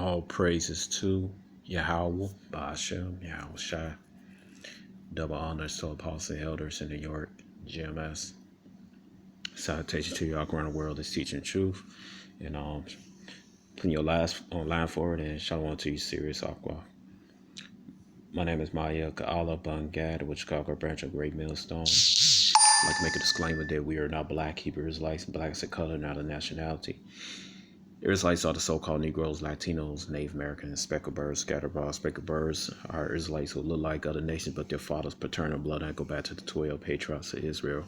All praises to Yahweh, Ba'ashem, Yahweh Shai. Double honors to Apostle Elders in New York, GMS. Salutation to y'all around the world that's teaching truth. And putting your last line forward, and shalom to you, Sirius Aqua. My name is Maya Ka'ala Bungad, which Chicago branch of Great Millstone. I'd like to make a disclaimer that we are not black Hebrew Israelites. Black is a color, not a nationality. Israelites are the so-called Negroes, Latinos, Native Americans, speckled birds, scattered abroad. Speckled birds are Israelites who look like other nations, but their father's paternal bloodline go back to the 12 patriarchs of Israel.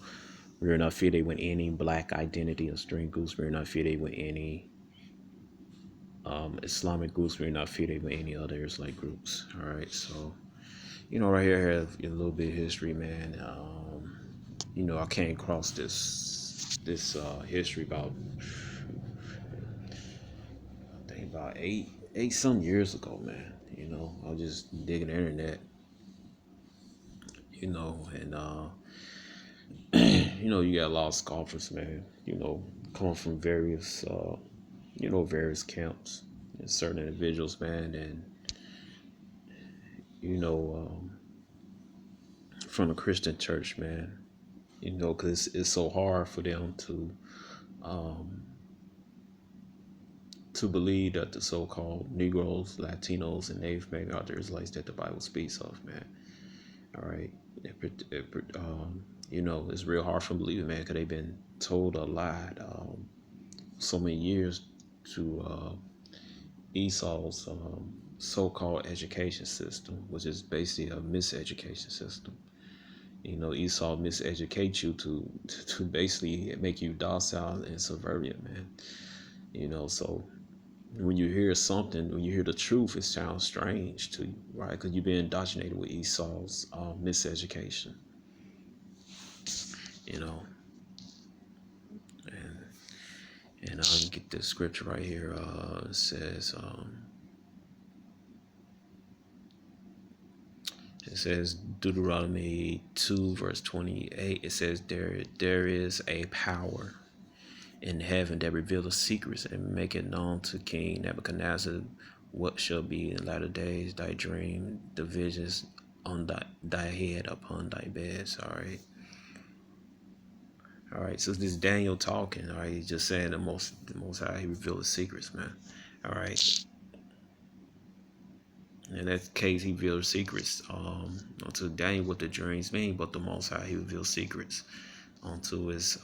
We are not affiliated with any black identity or string groups. We are not affiliated with any Islamic groups. We are not affiliated with any other Israelite groups. All right, so right here I have a little bit of history, man. I came across this history about eight some years ago, man. I was just digging the internet, and you got a lot of scoffers, man. Coming from various various camps and certain individuals, man, and from the Christian church, man. Because it's so hard for them to believe that the so-called Negroes, Latinos, and Native American are the Israelites that the Bible speaks of, man. All right, it's real hard for them believing, man, because they've been told a lie so many years to Esau's so-called education system, which is basically a miseducation system. Esau miseducates you to basically make you docile and subservient, man. So when you hear the truth, it sounds strange to you, right? Because you've been indoctrinated with Esau's miseducation, and I'll get this scripture right here. It says Deuteronomy 2 verse 28. It says there is a power in heaven that reveal the secrets and make it known to King Nebuchadnezzar what shall be in latter days, thy dream, the visions on thy head upon thy beds. All right, so this is Daniel talking. All right, he's just saying the most high, he revealed the secrets, man. All right, in that case, he revealed secrets unto Daniel what the dreams mean, but the most high, he revealed secrets unto his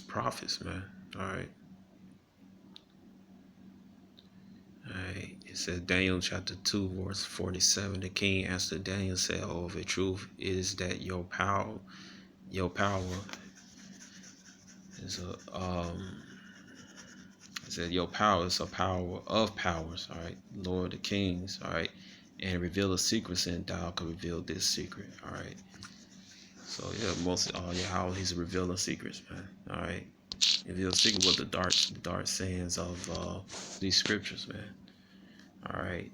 prophets, man. All right. It says Daniel chapter 2 verse 47. The king answered Daniel, said, "Oh, of a truth is that your power is it said your power is a power of powers, all right, Lord of kings, all right, and reveal the secrets, and thou can reveal this secret." All right. So how he's revealing secrets, man. All right. Reveal the secret with the dark sayings of these scriptures, man. All right.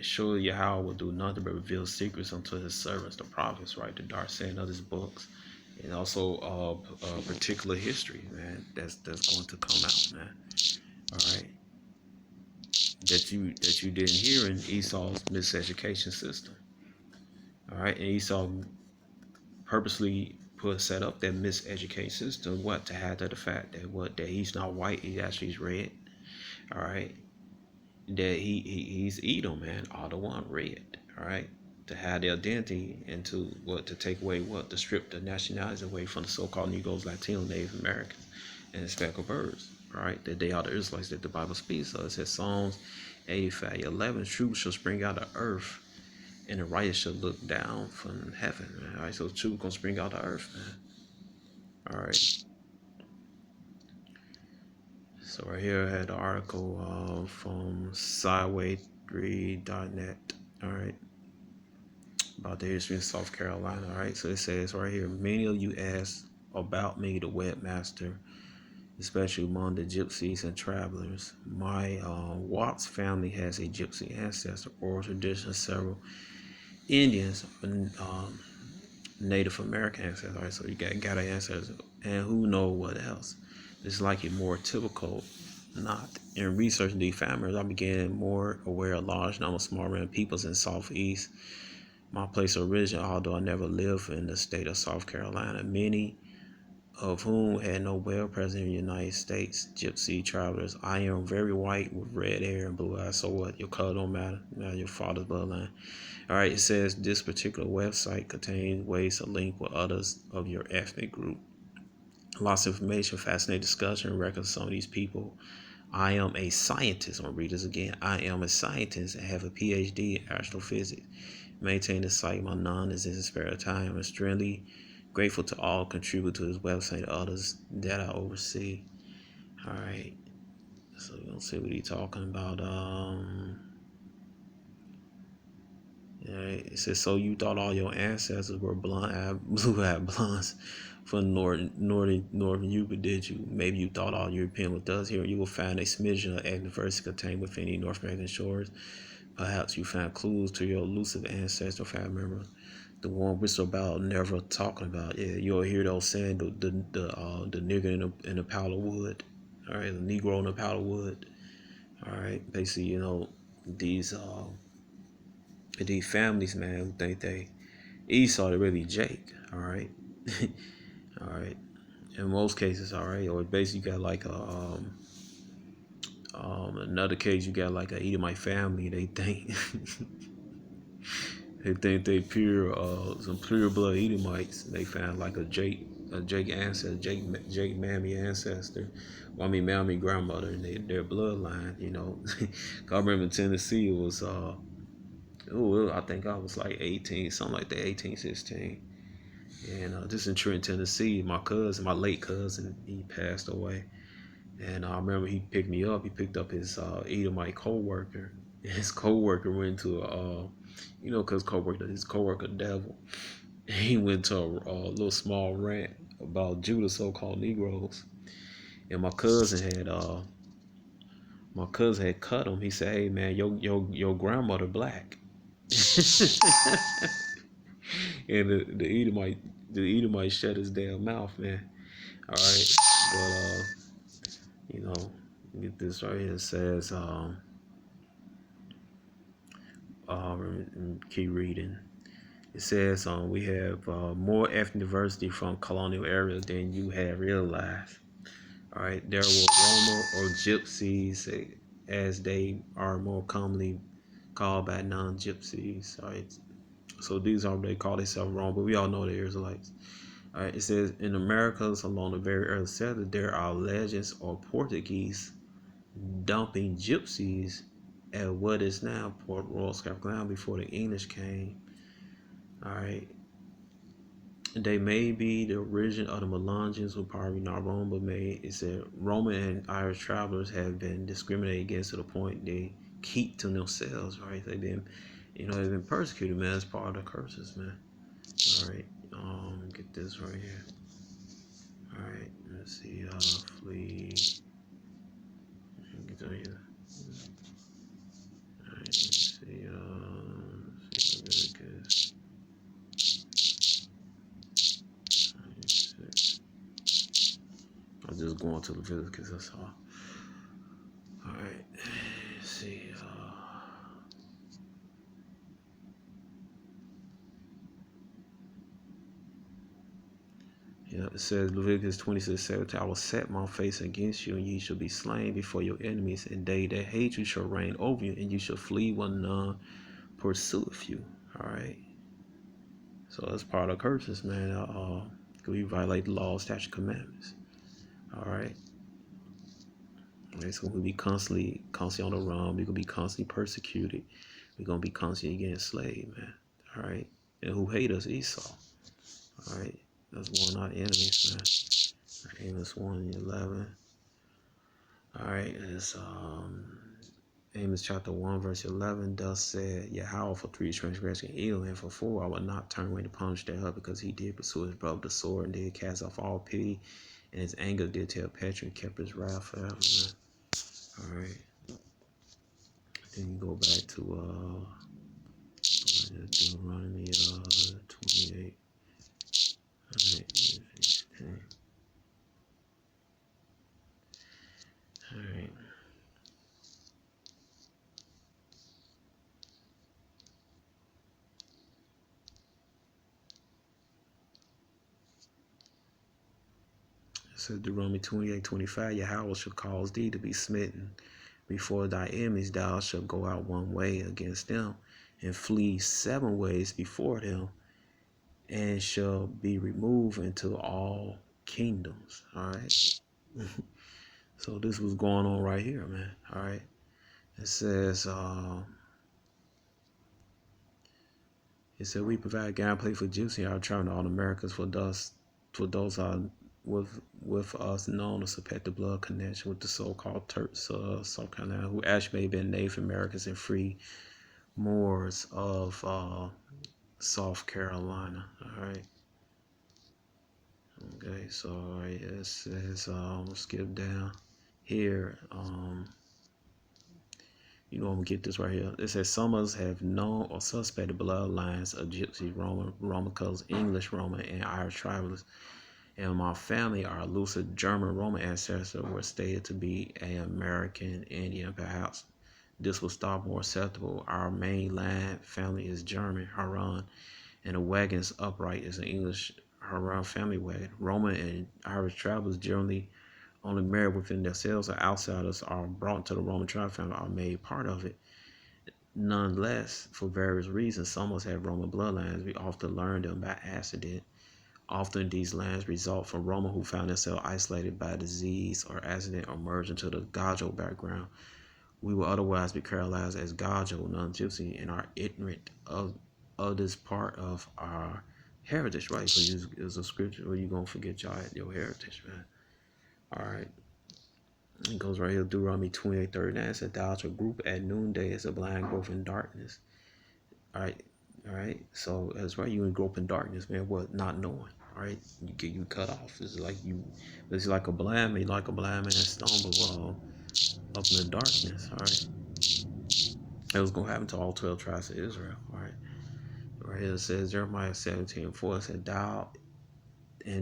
Surely Yahweh will do nothing but reveal secrets unto his servants, the prophets, right? The dark saying of his books, and also particular history, man. That's going to come out, man. All right. That you didn't hear in Esau's miseducation system. All right, and Esau purposely set up that miseducation system, to hide the fact that he's not white, he actually is red. All right. That he's Edom, man, all the one red, all right, to hide their identity and to take away to strip the nationalities away from the so-called Negroes, Latinos, Native Americans, and speckled birds, right? That they are the Israelites that the Bible speaks of. It says Psalms 85:11, truth shall spring out of earth, and the righteous shall look down from heaven, man. All right, so truth gonna spring out of earth, man. All right. So right here I had an article from Sideway3.net, all right, about the history of South Carolina. All right, so it says right here, many of you ask about me, the webmaster, especially among the gypsies and travelers. My Watts family has a gypsy ancestor, oral tradition, several Indians, Native American ancestors. All right, so you got an ancestor, and who know what else. It's like a more typical not. In researching these families, I began more aware of large number of small random peoples in Southeast, my place of origin, although I never lived in the state of South Carolina, many of whom had no well present in the United States, gypsy travelers. I am very white with red hair and blue eyes, so what? Your color don't matter, matter your father's bloodline. All right, it says this particular website contains ways to link with others of your ethnic group. Lots of information, fascinating discussion, records of some of these people. I am a scientist. I'm gonna read this again. I am a scientist and have a PhD in astrophysics. Maintain the site my non-existent spare time. I'm extremely grateful to all contribute to this website and others that I oversee. All right, so we're gonna see what he's talking about. All right, it says, so you thought all your ancestors were blue-eyed blondes from northern Europe, did you? Maybe you thought all European was thus. Here you will find a smidgen of ethnic diversity contained within the North American shores. Perhaps you found clues to your elusive ancestral family member, the one whistle about never talking about. Yeah, you'll hear those saying the nigger in the pile of wood. All right, the Negro in the pile of wood. All right, basically, these families, man, who think they Esau, they really Jake. All right, all right. In most cases, all right, or basically you got like another case, you got like a Edomite family. They think they pure some pure blood Edomites. They found like a Jake ancestor, Jake Mammy ancestor. Well, I mean Mammy grandmother and their bloodline. I remember in Tennessee it was I think I was like 18, something like that, 18, 16. And just in Trenton, Tennessee, my late cousin, he passed away. And I remember he picked me up. He picked up his Edomite co-worker. And his co-worker went to because his co-worker devil. He went to a little small rant about Judah so-called Negroes. And my cousin had cut him. He said, "Hey man, your grandmother black." And the Edomite shut his damn mouth, man. All right, but get this right here. It says keep reading. It says we have more ethnic diversity from colonial areas than you have realized. All right, there were Roma or Gypsies, as they are more commonly called by non-Gypsies. All right, so these are they call themselves Roma, but we all know they're Israelites. All right, it says in Americas along the very early settlers, there are legends of Portuguese dumping Gypsies at what is now Port Royal, South Carolina, before the English came. All right, they may be the origin of the Melungeons, who probably not wrong, but it said Roman and Irish travelers have been discriminated against to the point they keep to themselves. Right, they've been persecuted, man. That's part of the curses, man. All right, get this right here. All right, let's see. Flee. Get that here. All right, let's see. Leviticus. I'm just going to Leviticus. That's all. All right. Let's see. It says Leviticus 26:17, I will set my face against you, and ye shall be slain before your enemies, and they that hate you shall reign over you, and you shall flee when none pursueth you. All right. So that's part of curses, man. We violate the law, statute, commandments. All right. So we'll be constantly on the run. We're gonna be constantly persecuted. We're gonna be constantly getting enslaved, man. All right. And who hate us? Esau. All right. That's one of our enemies, man. Amos 1:11. All right. It's Amos chapter 1 verse 11. Thus said Yahweh, for 3 transgression ill, and for 4 I will not turn away to punish thereof, because he did pursue his brother the sword, and did cast off all pity, and his anger did tell Petra, and kept his wrath forever, man. All right. Then you go back to Deuteronomy 28. All right. 16. says Deuteronomy 28:25, Yahweh shall cause thee to be smitten before thy enemies. Thou shalt go out one way against them, and flee 7 ways before them, and shall be removed into all kingdoms. All right. So this was going on right here, man. All right. It says, we provide gameplay for Juicy, our traveling to all Americans for those with us known to suspect the blood connection with the so-called Turks, South Carolina, who actually may have been Native Americans and free Moors of South Carolina. All right. Okay, so all right, it says we'll skip down here. I'm gonna get this right here. It says some of us have known or suspected bloodlines of Gypsy, Roman colors, English, Roman, and Irish travelers. And my family, our lucid German Roman ancestors, were stated to be an American Indian. Perhaps this will stop more acceptable. Our mainland family is German, Haran, and the wagon is upright is an English Haran family wagon. Roman and Irish travelers generally only married within themselves or outsiders are brought to the Roman tribe family are made part of it. Nonetheless, for various reasons, some of us have Roman bloodlines. We often learn them by accident. Often these lines result from Roman who found themselves isolated by disease or accident or merged into the Gajo background. We will otherwise be characterized as Gajo, non-Gypsy, and are ignorant of this part of our heritage, right? So it's a scripture where you're going to forget your heritage, man. All right. It goes right here, Deuteronomy 28:39. It says, thou shalt group at noonday as a blind growth in darkness. All right. All right. So that's right. You grow up in darkness, man. What? Not knowing. All right. You cut off. It's like a blind man, stumble up in the darkness. All right. It was going to happen to all 12 tribes of Israel. All right. Right here it says, Jeremiah 17:4. It said,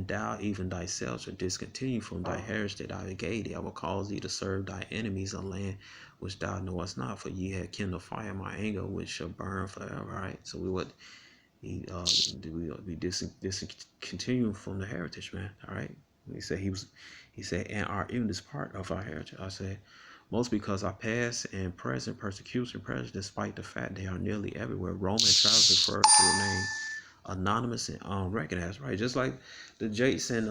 thou even thyself shalt discontinue from thy heritage that I gave thee. I will cause thee to serve thy enemies, a land which thou knowest not, for ye have kindled fire in my anger, which shall burn forever. Right. So we would be discontinuing from the heritage, man. All right. He said, and are even this part of our heritage. I said, most because our past and present persecution, prejudice, despite the fact they are nearly everywhere. Roman travelers refer to remain anonymous and unrecognized, right? Just like the Jates in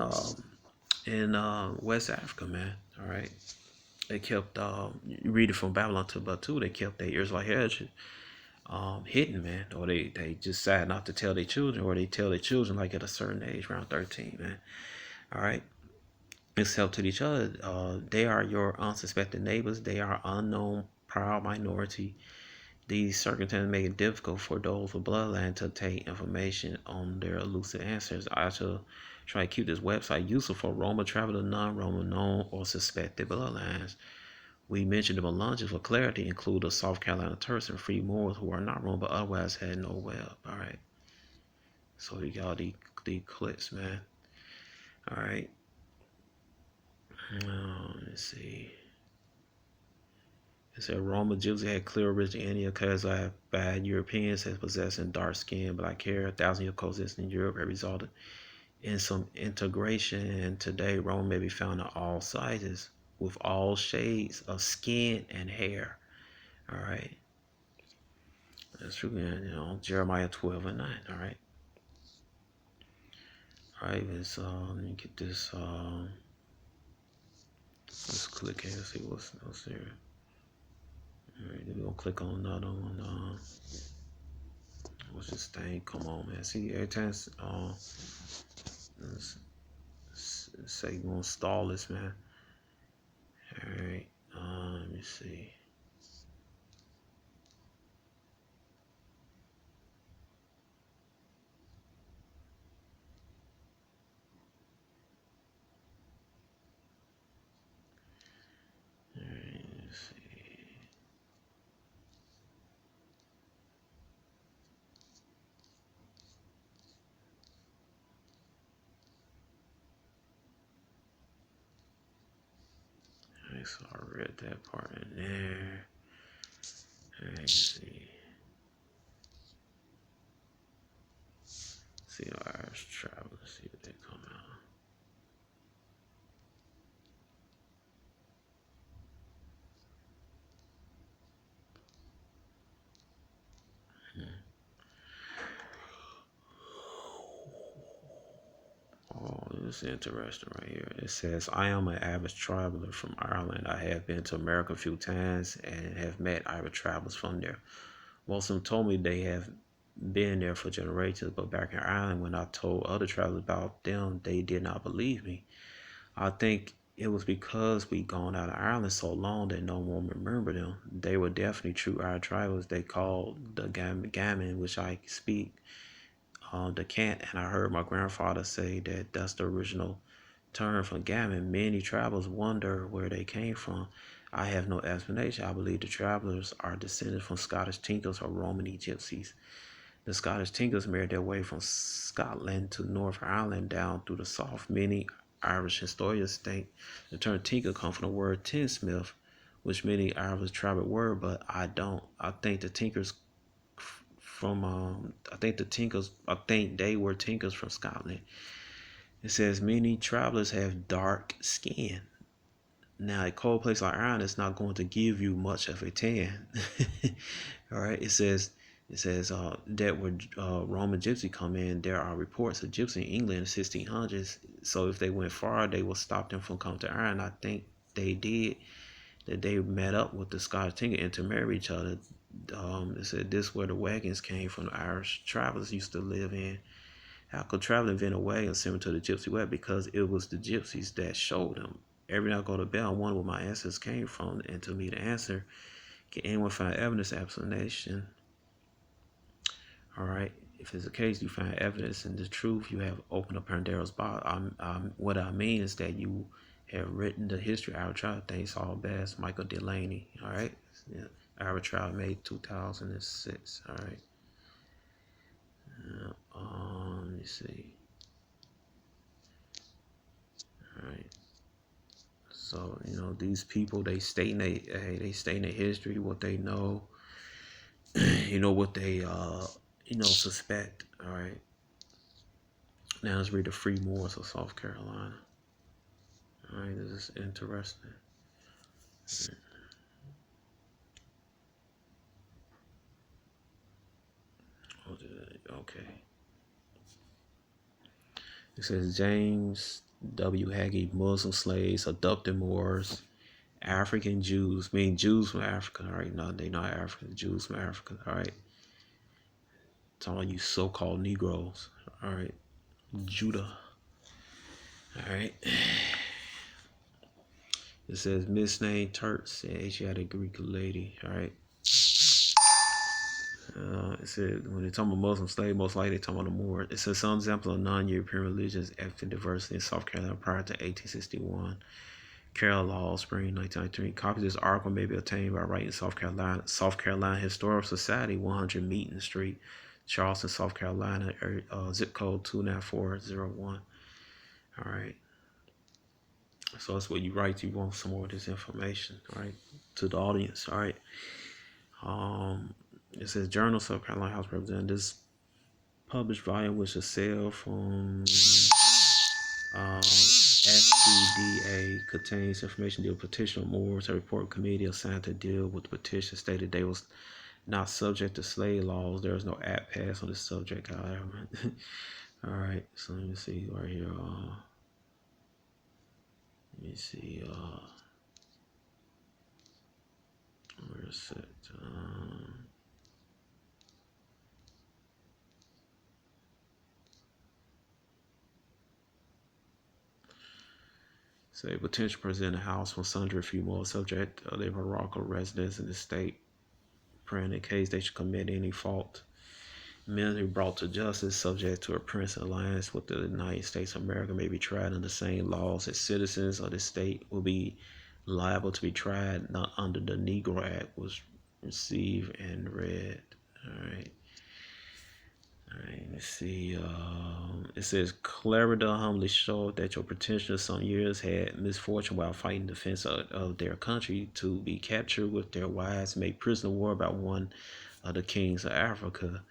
West Africa, man. All right, they kept you read it from Babylon to Timbuktu. They kept their Israelite heritage hidden, man, or they just decided not to tell their children, or they tell their children like at a certain age, around 13, man. All right. It's help to each other. They are your unsuspected neighbors. They are unknown, proud minority. These circumstances make it difficult for those with bloodline to obtain information on their elusive ancestors. I shall try to keep this website useful for Roma traveler, non-Roma, known or suspected bloodlines. We mentioned the Melanges for clarity include the South Carolina Turks and free Moors who are not Roma but otherwise had no web. All right. So you got the clips, man. All right. Let's see. It said Roma Gypsy had clear origin in India, caused by Europeans as possessing dark skin, black hair. 1,000-year coexistence in Europe have resulted in some integration, and today Roma may be found in all sizes with all shades of skin and hair. All right. That's true, man. Jeremiah 12:9. All right. All right, let me get this. Let's click here, see what's here. All right, then we're gonna click on another one. What's this thing? Come on, man. See, every time say you gonna stall this, man. All right. Let me see. All right, let's see. All right, so I read that part in there. All right, let's see. See Irish travel. Let's see what they come out. it's interesting right here. It says, I am an avid traveler from Ireland. I have been to America a few times and have met Irish travelers from there. Most of them told me they have been there for generations, but back in Ireland, when I told other travelers about them, they did not believe me. I think it was because we gone out of Ireland so long that no one remember them. They were definitely true Irish travelers. They called the gammon, which I speak, the cant, and I heard my grandfather say that that's the original term for gammon. Many travelers wonder where they came from. I have no explanation. I believe the travelers are descended from Scottish tinkers or Romany gypsies. The Scottish tinkers made their way from Scotland to North Ireland down through the south. Many Irish historians think the term tinker comes from the word tinsmith, which many Irish tribal word, but I don't. I think the tinkers from I think they were tinkers from Scotland. It says many travelers have dark skin. Now, a cold place like Ireland is not going to give you much of a tan. All right. It says that where Roman gypsy come in, there are reports of gypsy in England in the 1600s. So if they went far, they would stop them from coming to Ireland. I think they did. That they met up with the Scottish tinker and to marry each other. They said this where the wagons came from. The Irish travelers used to live in. How could traveling invent a wagon similar to the gypsy way? Because it was the gypsies that showed them. Every night I go to bed, I wonder where my ancestors came from, and to me the answer, can anyone find evidence, explanation? All right. If it's the case, you find evidence and the truth, you have opened up Pandora's box. What I mean is that you have written the history of our child. Thanks all best, Michael Delaney. All right. Yeah. Our child made 2006. All right. Let me see. All right. So these people, they state in their history what they know, what they suspect. All right. Now let's read the Free Moors of South Carolina. All right, this is interesting. Okay. It says James W. Hagee, Muslim slaves, abducted Moors, African Jews, meaning Jews from Africa. All right, no, they're not African. Jews from Africa. All right. It's all you so-called Negroes. All right. Judah. All right. It says misnamed Turks and Asiatic Greek lady. All right. It said when they talk about Muslim slave, most likely they talk about the Moors. It says some examples of non-European religions, ethnic diversity in South Carolina prior to 1861. Carroll Law, Spring 1993. Copies of this article may be obtained by writing South Carolina Historical Society, 100 Meeting Street, Charleston, South Carolina, zip code 29401. All right. So that's what you write. You want some more of this information, right, to the audience. All right. It says Journal South Carolina House of Representatives published volume which is sale from SCDA contains information deal with petition Moors. A report committee assigned to deal with the petition stated they was not subject to slave laws. There is no act passed on this subject, however. All right, so let me see right here. Let me see. Where is it? Say potential president of the House from sundry female subject of their Morocco residents in the state, praying in case they should commit any fault. Men who brought to justice subject to a prince alliance with the United States of America may be tried under the same laws as citizens of the state will be liable to be tried not under the Negro Act was received and read. All right. All right, let's see. It says Clarida humbly showed that your petitioners some years had misfortune while fighting defense of their country to be captured with their wives, made prisoner of war by one of the kings of Africa.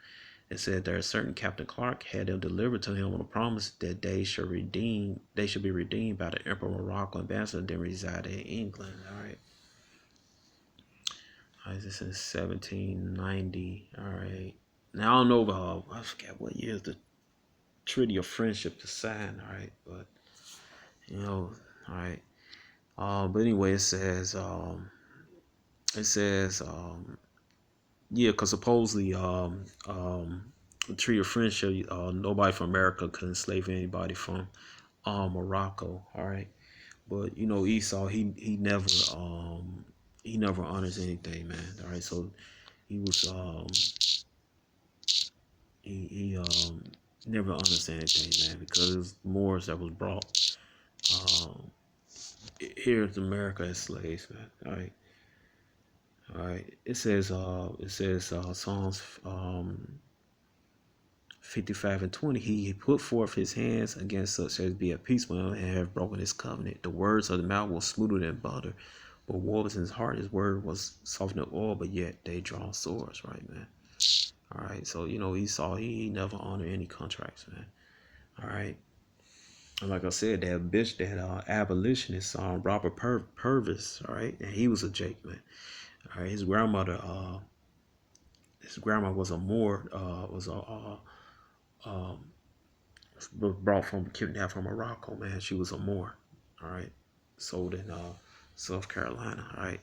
It said there certain Captain Clark had them delivered to him on a promise that they should be redeemed by the Emperor Morocco ambassador, then resided in England. All right. This is 1790. All right. Now I don't know about I forget what year the Treaty of Friendship to sign. All right, but You know, all right. But anyway, it says, yeah, because supposedly, the Tree of Friendship, nobody from America could enslave anybody from Morocco. All right, but you know Esau, he never honors anything, man. All right, so he was he never honors anything, man, because it was Moors that was brought um here to America as slaves, man. All right. It says Psalms 55 and 20. He put forth his hands against such as be at peace with him and have broken his covenant. The words of the mouth was smoother than butter, but what was in his heart, his word was softened of oil, but yet they draw swords, right, man? All right. So, you know, Esau, he never honored any contracts, man. All right. And like I said, that abolitionist, Robert Purvis, all right, and he was a Jake, man. All right, his grandma was a Moor, was a um, brought from kidnapped from Morocco, man. She was a Moor, all right, sold in South Carolina, all right,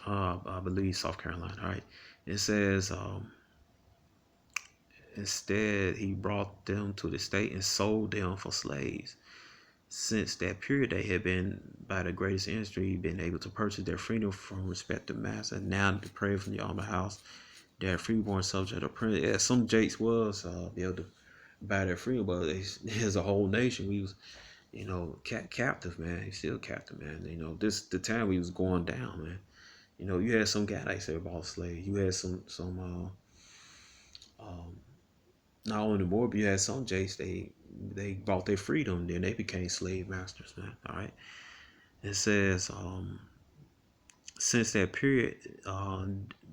I believe South Carolina, all right. It says instead he brought them to the state and sold them for slaves. Since that period, they had been, by the greatest industry, been able to purchase their freedom from respective masters. Now, to pray from the armor house, their freeborn subject of prince. Yeah, some Jakes was be able to buy their freedom, but there's a whole nation. We was, you know, captive, man. He's still captive, man. You know, this the time we was going down, man. You know, you had some guy like say about slaves. You had some not only the more, but you had some Jakes. They bought their freedom, then they became slave masters, man. All right. It says, since that period, they have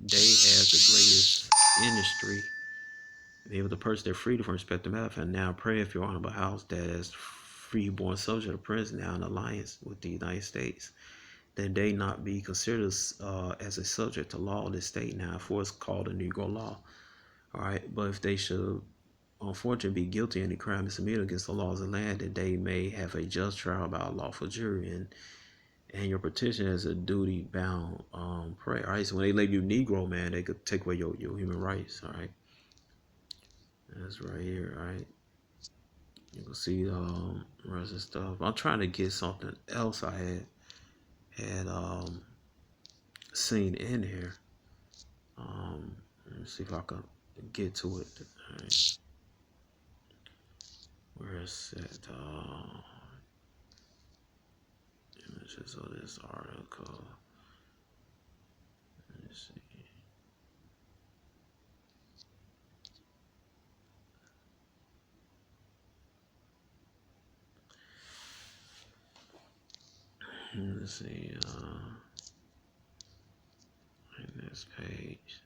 the greatest industry, be able to purchase their freedom from respective matter. And now pray if your honorable house that as freeborn subject of prince now in alliance with the United States, that they not be considered as a subject to law of the state now, for it's called a Negro law. All right, but if they should unfortunately be guilty of any crime misdemeanor against the laws of the land, that they may have a just trial by a lawful jury, and your petition is a duty bound prayer. All right, so when they label you Negro, man, they could take away your human rights. All right, that's right here. All right, you can see rest of stuff. I'm trying to get something else I had seen in here. Let me see if I can get to it. All right, where is it? Images of this article. Let me see. Let's see. In this page.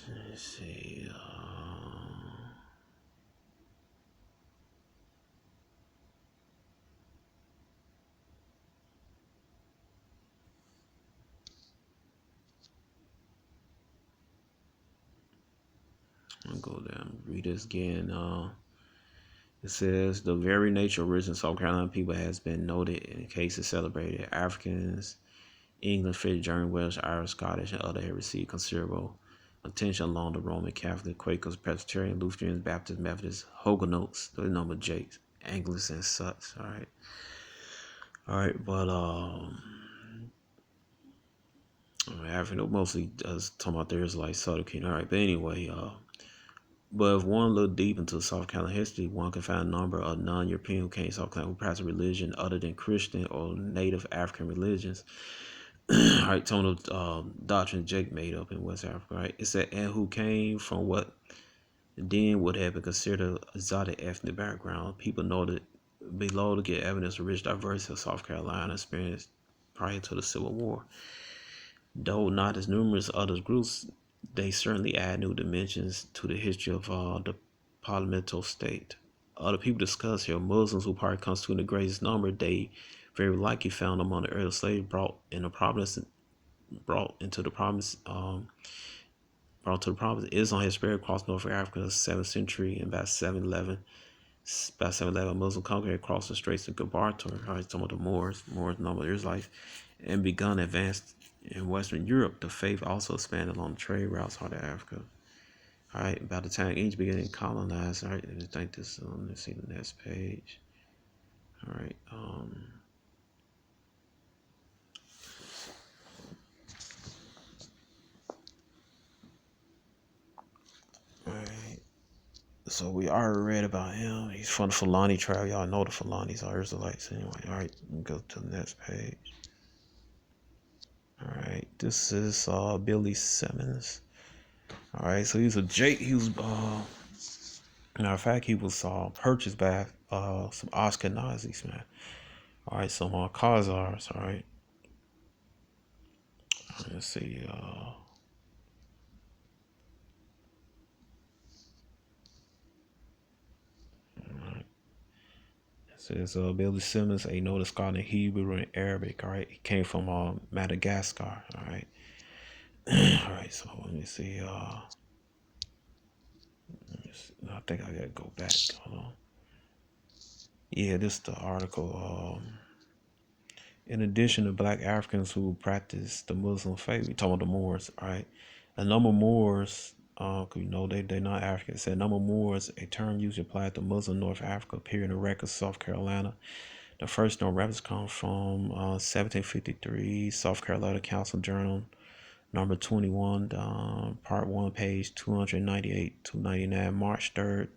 Let's see. I'll go down and read this again. It says the very nature of original South Carolina people has been noted in cases celebrated. Africans, English, French, German, Welsh, Irish, Scottish, and other have received considerable attention along the Roman Catholic, Quakers, Presbyterian, Lutherans, Baptists, Methodists, Huguenots, the number of Jakes, Anglicans, and such. All right, but African mostly talking about the Israelites, Southern Kingdom. All right, but anyway, but if one look deep into South Carolina history, one can find a number of non-European who came to South Carolina who practiced religion other than Christian or Native African religions. All right, Tono doctrine Jake made up in West Africa. Right, it said and who came from what then would have been considered exotic ethnic background. People noted below to get evidence of rich diversity of South Carolina experience prior to the Civil War. Though not as numerous as other groups, they certainly add new dimensions to the history of the parliamentary state. Other people discuss here Muslims who probably constitute the greatest number they very likely found among the early slaves brought in the province brought into the province. Brought to the province. Islam had spread across North Africa in the 7th century, and by 711, Muslim conquerors crossed the Straits of Gibraltar. Right, some of the Moors, normal Israelites, and begun advanced in Western Europe. The faith also expanded along the trade routes out of Africa. All right, by the time Egypt began to colonize, all right, I think this. Let's see the next page. All right. All right. So we already read about him. He's from the Fulani tribe. Y'all know the Fulanis are Israelites anyway. All right, go to the next page. All right, this is Billy Simmons. All right, so he was matter of fact, he was purchased by some Ashkenazis, man. All right, some Khazars. All right, let's see. It says Billy Simmons, a noted scholar in Hebrew and Arabic. All right, he came from Madagascar. All right, all right. So let me see. I think I gotta go back. Hold on. Yeah, this is the article. In addition to black Africans who practice the Muslim faith, we talking about the Moors, all right? A number of Moors, cause you know they're not African. It said a number of Moors, a term usually applied to Muslim North Africa, appeared in the records of South Carolina. The first known records come from 1753, South Carolina Council Journal, number 21, part 1, page 298 299, March 3rd,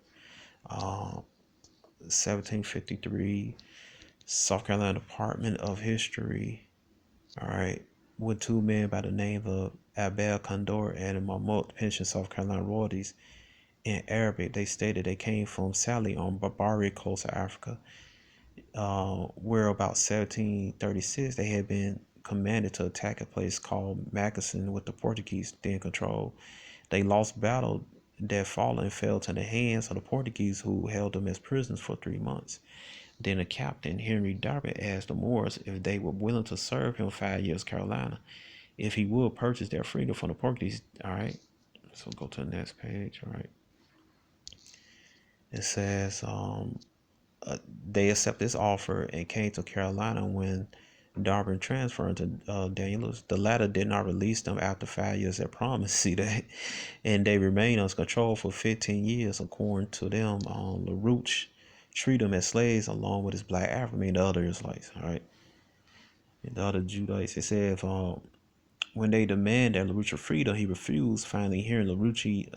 1753, South Carolina Department of History. All right, with two men by the name of Abel Condor and Mahmoud pension South Carolina royalties. In Arabic, they stated they came from Sali on Barbary coast of Africa, where about 1736 they had been commanded to attack a place called Macassan with the Portuguese then controlled. They lost battle that fall and fell to the hands of the Portuguese, who held them as prisoners for 3 months. Then the captain, Henry Darby, asked the Moors if they were willing to serve him 5 years Carolina, if he would purchase their freedom from the Portuguese. All right, so go to the next page. All right, it says they accepted this offer and came to Carolina. When Darby transferred to Danielus, the latter did not release them after 5 years as promised. See that? And they remained under control for 15 years, according to them. LaRouche treat them as slaves along with his black African, I mean, the other Israelites. All right, and the other Judites. It said when they demanded LaRouche freedom, he refused. Finally, hearing LaRouche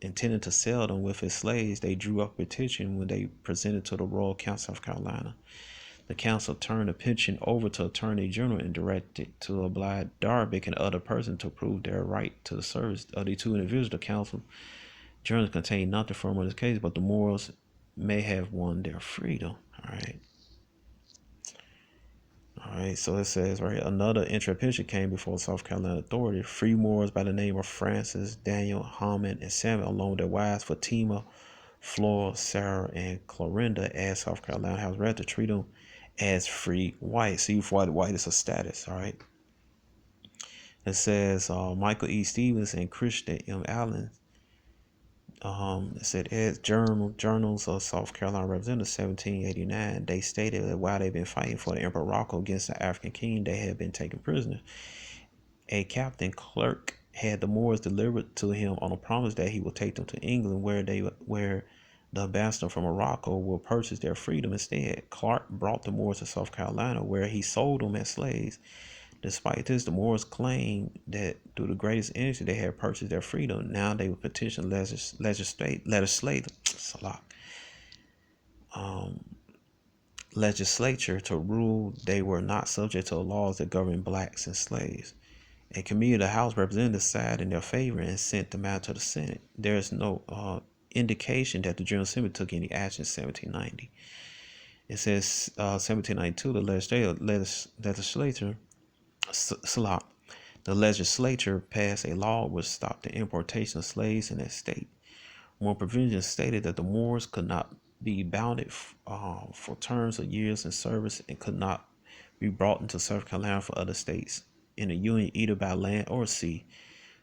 intended to sell them with his slaves, they drew up a petition when they presented to the Royal Council of Carolina. The council turned the petition over to Attorney General and directed to oblige Darby and other persons to prove their right to the service of the two individuals. The council journals contained nothing firm on this case, but the Moors may have won their freedom. All right. All right, so it says, right, another interpretation came before South Carolina authority. Free Moors by the name of Francis, Daniel, Hammond, and Samuel, along with their wives Fatima, Flora, Sarah, and Clorinda, as South Carolina has read to treat them as free whites. See, for white is a status, all right? It says Michael E. Stevens and Christian M. Allen. It said as journals of South Carolina Representative 1789, they stated that while they've been fighting for the Emperor Rocco against the African king, they had been taken prisoners. A Captain Clerk had the Moors delivered to him on a promise that he would take them to England, where the ambassador from Morocco will purchase their freedom. Instead, Clark brought the Moors to South Carolina, where he sold them as slaves. Despite this, the Moors claimed that through the greatest energy they had purchased their freedom. Now they would petition legislature to rule they were not subject to the laws that govern blacks and slaves. A committee of the House Representatives decided in their favor and sent the matter to the Senate. There is no indication that the General Assembly took any action in 1790. It says 1792, the legislature passed a law which stopped the importation of slaves in that state. More provisions stated that the Moors could not be bounded for terms of years in service and could not be brought into South Carolina for other states in a union either by land or sea.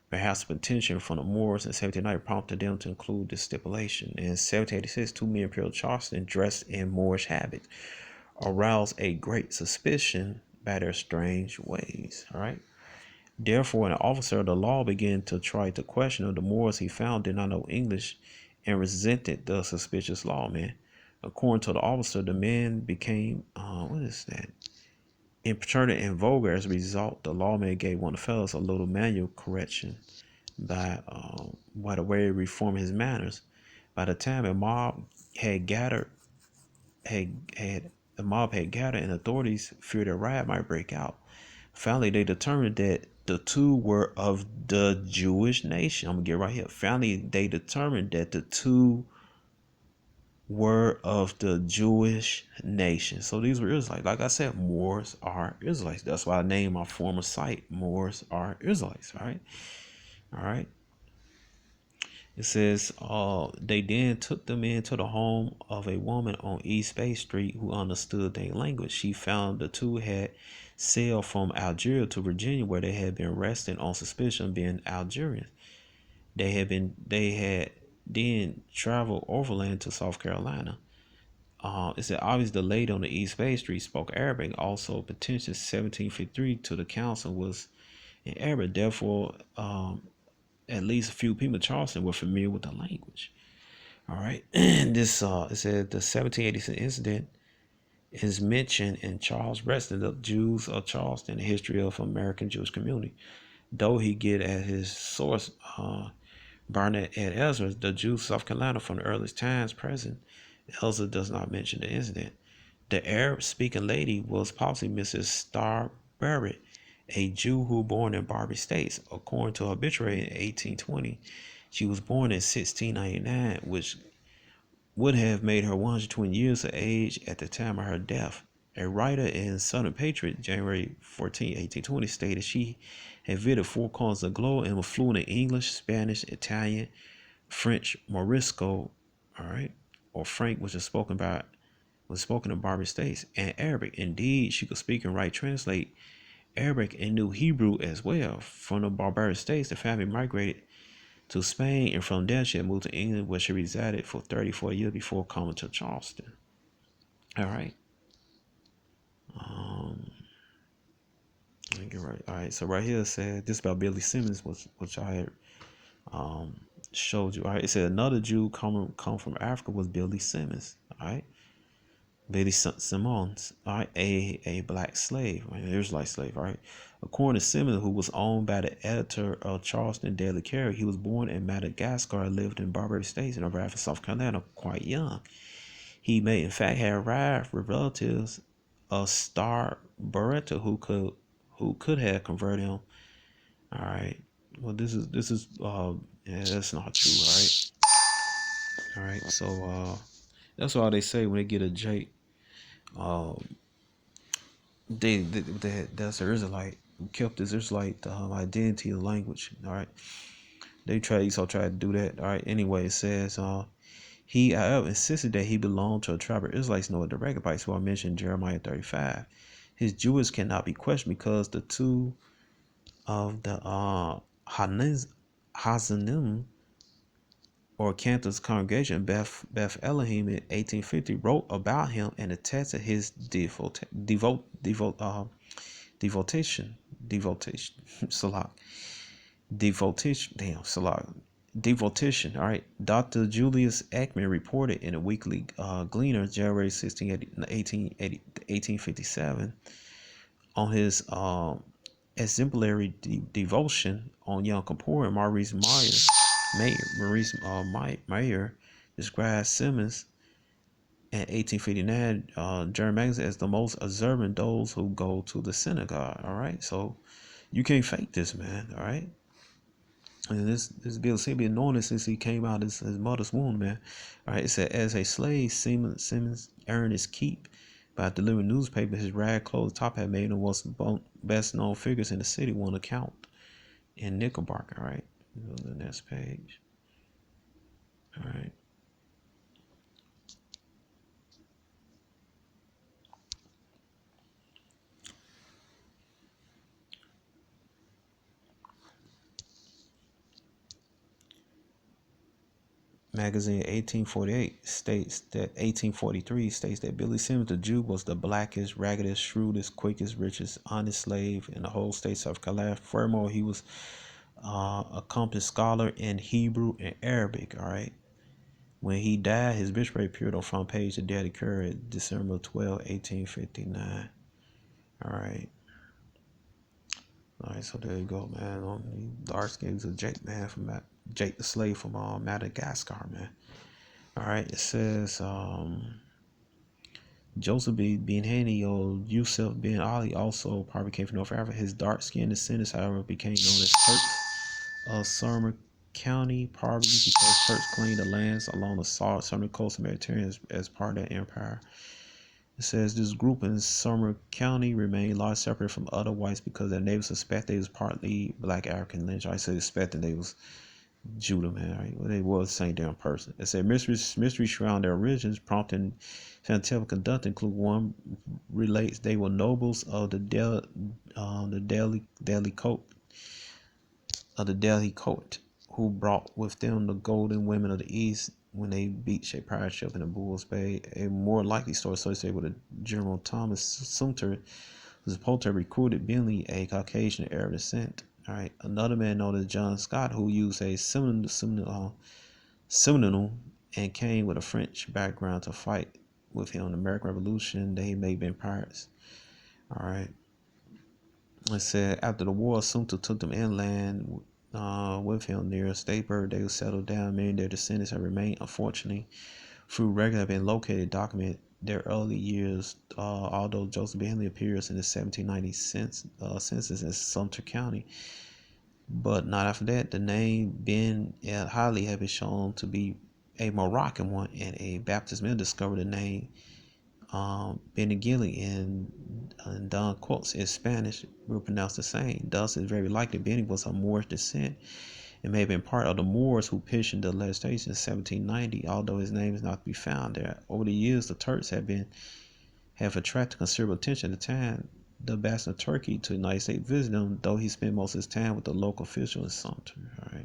Perhaps petition from the Moors in 1790 prompted them to include this stipulation. In 1786, two men appeared Charleston dressed in Moorish habit, aroused a great suspicion by their strange ways. All right. Therefore, an officer of the law began to try to question of the Moors he found did not know English and resented the suspicious lawman. According to the officer, the men became what is that? Impertinent and vulgar. As a result, the lawman gave one of the fellows a little manual correction by the way he reformed his manners. By the time a mob had gathered, had the mob had gathered, and authorities feared a riot might break out. Finally, they determined that the two were of the Jewish nation. I'm gonna get right here. Finally, they determined that the two were of the Jewish nation. So these were Israelites. Like I said, Moors are Israelites. That's why I named my former site Moors are Israelites. All right. All right. It says, they then took them into the home of a woman on East Bay Street who understood their language. She found the two had sailed from Algeria to Virginia, where they had been arrested on suspicion of being Algerians. They had then traveled overland to South Carolina. It said obviously the lady on the East Bay Street spoke Arabic. Also, petition 1753 to the council was in Arabic. Therefore, at least a few people in Charleston were familiar with the language. All right, and this it said the 1786 incident is mentioned in Charles Reston, the Jews of Charleston, the history of American Jewish community. Though he get at his source, Barnett and Ezra, the Jews of South Carolina from the earliest times present, Elsa does not mention the incident. The Arab-speaking lady was possibly Mrs. Starr Barrett, a Jew who was born in Barbary States. According to her obituary in 1820, she was born in 1699, which would have made her 120 years of age at the time of her death. A writer in Southern Patriot, January 14, 1820, stated she had visited four corners of the globe and was fluent in English, Spanish, Italian, French, Morisco, all right, or Frank, which is spoken in Barbary States, and Arabic. Indeed, she could speak and write, translate Arabic, and knew Hebrew as well. From the Barbary States, the family migrated to Spain, and from there she had moved to England, where she resided for 34 years before coming to Charleston. All right. Let me get right. All right. So right here it said this about Billy Simmons, which I had showed you. All right. It said another Jew come from Africa was Billy Simmons. All right. Billy Simmons, all right, a black slave, right? An Israelite slave, all right. According to Simmons, who was owned by the editor of Charleston Daily Carrier, he was born in Madagascar and lived in Barbary States in Nebraska, South Carolina, quite young. He may, in fact, have arrived with relatives of Star Beretta who could have converted him. All right. Well, this is yeah, that's not true, all right. All right. So that's why they say when they get a J. That's the Israelite who kept his Israelite identity and language. All right, Esau tried to do that. All right, anyway, it says he however insisted that he belonged to a tribe of Israelites known as the Rechabites, who are mentioned in Jeremiah 35. His Jewish cannot be questioned because the two of the Hazanim or Cantor's congregation, Beth Elohim in 1850, wrote about him and attested his Salah, devotation. All right. Dr. Julius Ekman reported in a weekly Gleaner, January 16, 1857, on his exemplary devotion on Yom Kippur, and Maurice Meyer described Simmons in 1859, German magazine, as the most observant those who go to the synagogue. All right, so you can't fake this, man. All right, and this Bill Simmons been knowing this since he came out of his mother's womb, man. All right, it said as a slave, Simmons earned his keep by delivering newspapers. His rag clothes, top hat made him one of the best known figures in the city. One account in Knickerbocker. All right, go to the next page. All right. magazine 1848 states that 1843 states that Billy Simmons the Jew was the blackest, raggedest, shrewdest, quickest, richest, honest slave in the whole state of South Carolina. Furthermore, he was accomplished scholar in Hebrew and Arabic. All right. When he died, his obituary appeared on front page of Daily Courier, December 12, 1859. All right. All right, so there you go, man. Dark skins of Jake, man, from Jake the Slave from Madagascar, man. All right, it says Joseph bin Haney or Yusuf bin Ali also probably came from North Africa. His dark-skinned descendants, however, became known as Turks of Sumner County, probably because Turks claimed the lands along the southern coast of the Mediterranean as part of that empire. It says this group in Sumner County remained largely separated from other whites because their neighbors suspected they was partly black African lineage. I said suspecting they was Judah, man. Right? Well, they was the same damn person. It said mystery surround their origins, prompting scientific conduct include one relates they were nobles of the Delhi court who brought with them the golden women of the East when they beat Shea pirate ship in the Bull's Bay. A more likely story associated with General Thomas Sumter was supposed to have recruited Bentley, a Caucasian Arab descent. All right, another man known as John Scott, who used a Seminole and came with a French background to fight with him in the American Revolution. They may have been pirates. All right. It said after the war, Sumter took them inland with him near Statesburg. They settled down. Many of their descendants have remained. Unfortunately, through record have been located, documented their early years. Although Joseph Bentley appears in the 1790 census in Sumter County, but not after that. The name Ben El Hali had been shown to be a Moroccan one, and a Baptist man discovered the name Benigili and Don quotes in Spanish were pronounced the same. Thus, it's very likely Benny was of Moorish descent and may have been part of the Moors who petitioned the legislation in 1790, although his name is not to be found there. Over the years, the Turks have attracted considerable attention at the time. The ambassador of Turkey to the United States visited him, though he spent most of his time with the local official in Sumter. All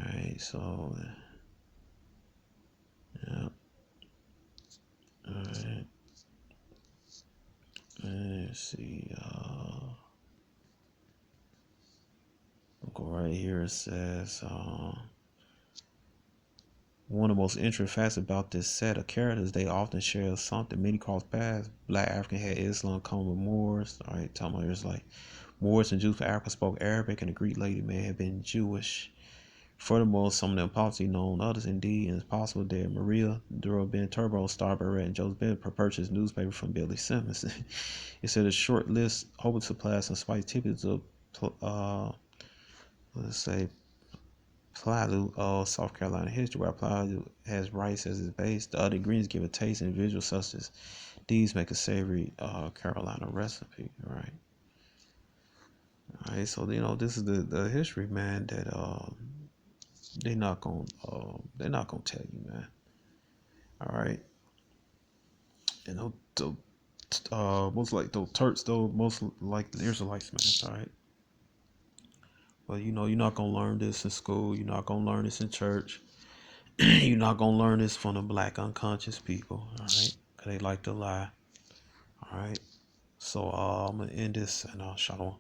right, so yeah. All right. Let's see. I'll go right here. It says one of the most interesting facts about this set of characters, they often share something. Many cross paths. Black African had Islam common with Moors. All right, talking about it's like Moors and Jews from Africa spoke Arabic, and the Greek lady may have been Jewish. Furthermore, some of them possibly known others indeed, and it's possible that Maria Duro Ben Turbo, Starberry, and Joseph Ben purchased newspaper from Billy Simmons. It said a short list hoping to supply some spicy tidbits of let's say Plalu of South Carolina history, where Plalu has rice as its base. The other ingredients give a taste and visual such as these make a savory Carolina recipe. All right, so this is the history, man, that they're not gonna tell you, man. All right, and most like those Turks, though, most like the Israelites, man. All right, well, you're not gonna learn this in school. You're not gonna learn this in church. You're not gonna learn this from the black unconscious people. All right, 'cause they like to lie. All right, so I'm gonna end this and shalom.